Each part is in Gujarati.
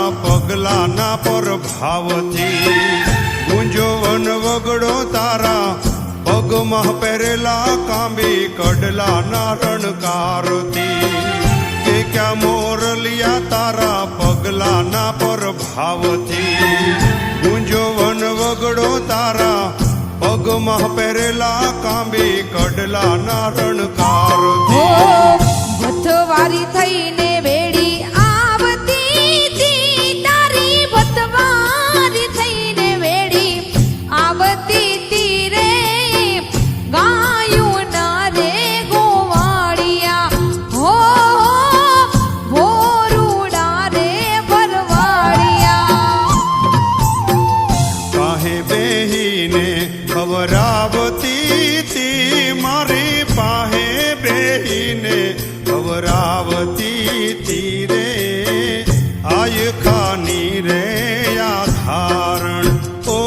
તારા પગલાના પર ભાવથી ગુંજો વન વગડો તારા પગમાં પહેરેલા કાંબી કડલાના રણકારથી કે ક્યાં મોરલિયા તારા પગલાના પર ભાવથી ગુંજો વન વગડો તારા પગમાં પહેરેલા કાંબી કડલાના રણકારથી ભથવારી થઈને વેડી આવતી તી તારી ભથવારી થઈને વેડી આવતી તી રે ગાયું ના રે ગોવાળિયા હો ભોરુડા રે ભરવાડિયા કાહે બેહીને ખવરાવતી તી મારી પાહે બેહીને ખવરાવતી તી રે આય ખાની રે આધારણ ઓ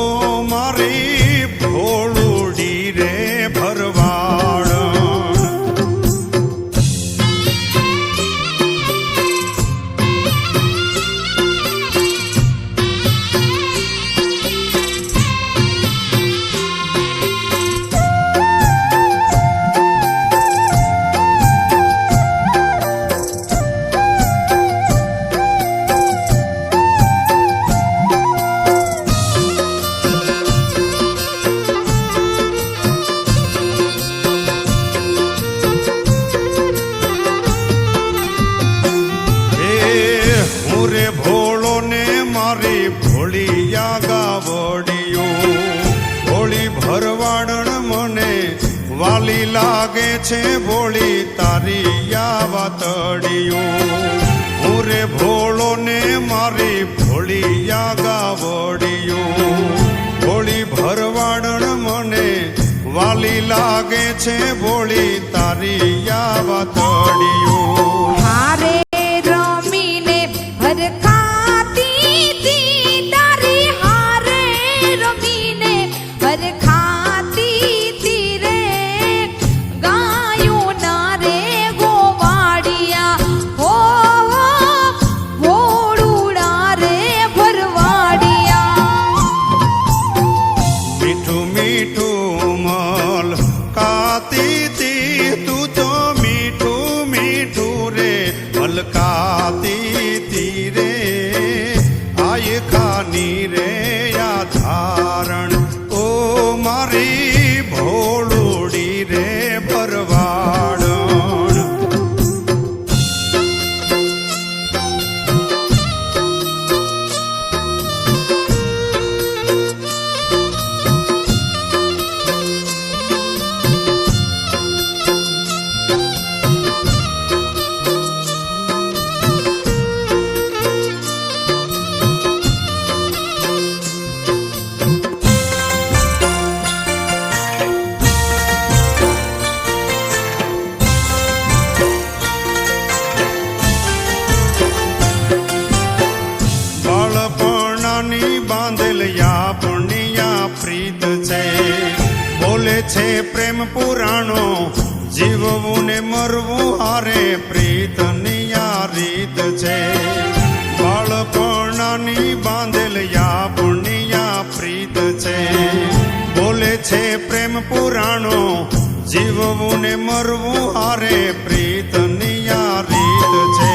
મારી ભોળુડી રે ભરવાડ રે ભોળો ને મારી ભોળિયા ગાવડિયો ભોળી ભરવાડણ મને વાલી લાગે છે ભોળી તારી યા વાતડિયો હું રે ભોળો ને મારી ભોળિયા ગાવડિયો ભોળી ભરવાડણ મને વાલી લાગે છે ભોળી તારી યા વાતડિયો હારે રમીને હરખાતી તી તારી હારે રમીને હરખાતી તી રે ગાયું ના રે ગોવાળિયા હો ભોળુડા રે ભરવાડિયા મીઠું મીઠું મલ કાતી તી તું તો મીઠું મીઠું રે મલકાતી તી રે આય ખાની રે આધારણ ઓ મારી ભોળુડી રે ભરવાડ બાંધેલયા પુણ્યા પ્રીત છે બોલે છે પ્રેમ પુરાણો જીવવું ને મરવું હારે પ્રીતની આ રીત છે બાળપણાની બાંધેલયા પુણ્યા પ્રીત છે બોલે છે પ્રેમ પુરાણો જીવવું ને મરવું હારે પ્રીતની આ રીત છે